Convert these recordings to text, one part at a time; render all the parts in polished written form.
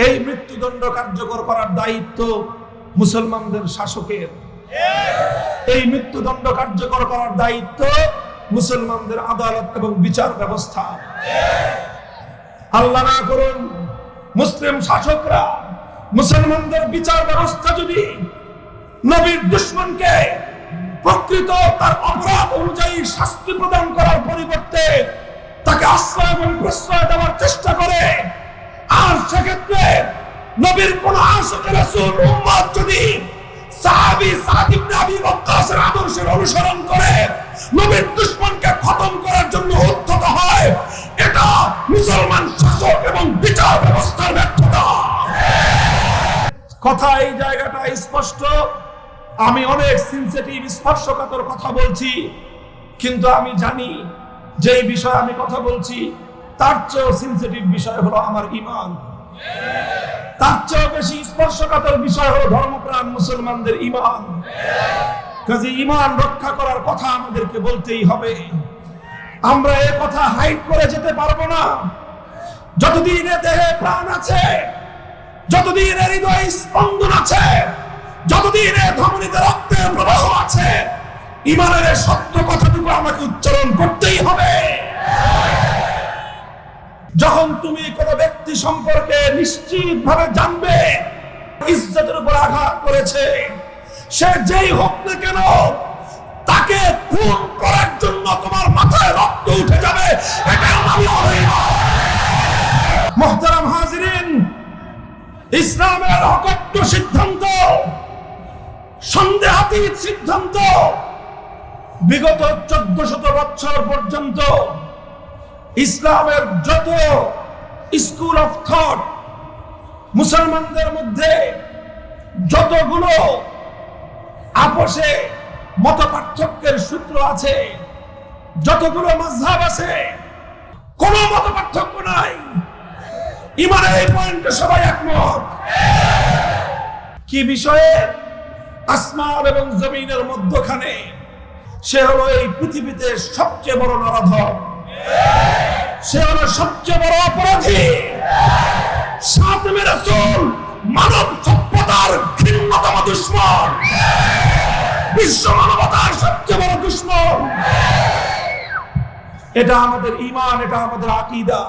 এই মৃত্যুদণ্ড কার্যকর করার দায়িত্ব মুসলমানদের শাসকের। এই মৃত্যুদণ্ড কার্যকর করার দায়িত্ব মুসলমানদের আদালত এবং বিচার ব্যবস্থা। আল্লাহ না করুন মুসলিম শাসকরা মুসলমানদের বিচার ব্যবস্থা যদি নবীর দুশমনকে প্রকৃত তার অপরাধ অনুযায়ী শাস্তি প্রদান করার পরিবর্তে তাকে আশ্রয় এবং প্রশ্রয় দেওয়ার চেষ্টা করে, আর সেক্ষেত্রে নবীর কোন আশিকে রাসূল উম্মত যদি সাহাবী সাদ ইবনে আবি ওয়াক্কাসের আদর্শের অনুসরণ করে নবীর দুশমনকে খতম করার জন্য উদ্যত হয়, এটা মুসলমান শাসক এবং বিচার ব্যবস্থার ব্যর্থতা। কথা এই জায়গাটা স্পষ্ট। আমি অনেক সেনসিটিভ স্পর্শকাতর কথা বলছি, কিন্তু আমি জানি যে এই বিষয়ে আমি কথা বলছি তার চেয়েও সেনসিটিভ বিষয় হলো আমার ঈমান, তার চেয়েও বেশি স্পর্শকাতর বিষয় হলো ধর্মপ্রাণ মুসলমানদের ঈমান। কাজে ঈমান রক্ষা করার কথা আমাদেরকে বলতেই হবে। আমরা এই কথা হাইড করে যেতে পারবো না। যতদিন এ দেহে প্রাণ আছে, যতদিন এর হৃদয়ে স্পন্দন আছে, যতদিন এর ধমনীতে রক্তের প্রবাহ আছে, ঈমানের সত্য কথাটুকু আমাকে উচ্চারণ করতেই হবে। যখন তুমি কোনো ব্যক্তি সম্পর্কে নিশ্চিতভাবে জানবে ইজ্জতের উপর আঘাত করেছে, সে যেই হোক না কেন, তাকে খুন করার জন্য তোমার মাথায় রক্ত উঠে যাবে, এটা আমি মুহতারাম হাজিরিন, ইসলামের অকট্ট সিদ্ধান্ত, সন্দেহাতীত সিদ্ধান্ত। বিগত 1400 বছর পর্যন্ত ইসলামের যত স্কুল অফ থট, মুসলমানদের মধ্যে যতগুলো আপোষে মত পার্থক্যের সূত্র আছে, যতগুলো মাযহাব আছে, কোনো মত পার্থক্য নাই। ঈমানের এই পয়েন্টে সবাই একমত। কি বিষয়ে? আসমান এবং জমিনের মধ্যখানে সে হলো এই পৃথিবীতে সবচেয়ে বড় নরাধম, সে হলো সবচেয়ে বড় অপরাধী। সাতমে রাসূল মানব সভ্যতার ঘৃণ্যতম দুশমন, বিশ্ব মানবতার সবচেয়ে বড় দুশমন। এটা আমাদের ঈমান, এটা আমাদের আকীদা।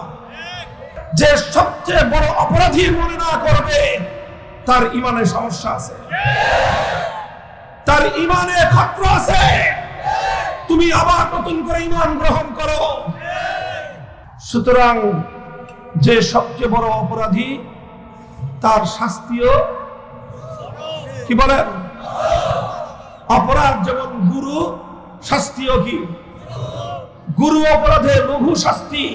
যে সবচেয়ে বড় অপরাধী মনে না করবে, তার ঈমানে সমস্যা আছে, তার ঈমানে খতরা আছে। তুমি আবার নতুন করে ঈমান গ্রহণ করো। সুতরাং যে সবচেয়ে বড় অপরাধী, তার শাস্তিও কি বলেন? অপরাধ যেমন গুরু, শাস্তিও কি গুরু। অপরাধে লঘু শাস্তি,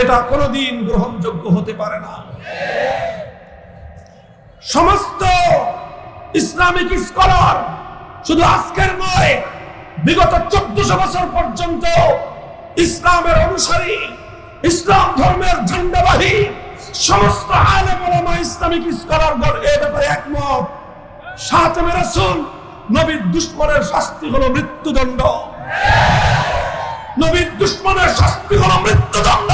এটা কোনোদিন গ্রহণযোগ্য হতে পারে না। সমস্ত ইসলামিক স্কলার, শুধু আজকের নয়, বিগত 1400 বছর পর্যন্ত ইসলামের অনুসারী, ইসলাম ধর্মের ঝান্ডাবাহী সমস্ত আলেম ওলামা, ইসলামিক স্কলারগণ এই ব্যাপারে একমত। সাতমে রাসূল নবীর দুশমনের শাস্তি হলো মৃত্যুদণ্ড। নবীর দুশমনের শাস্তি হলো মৃত্যুদণ্ড।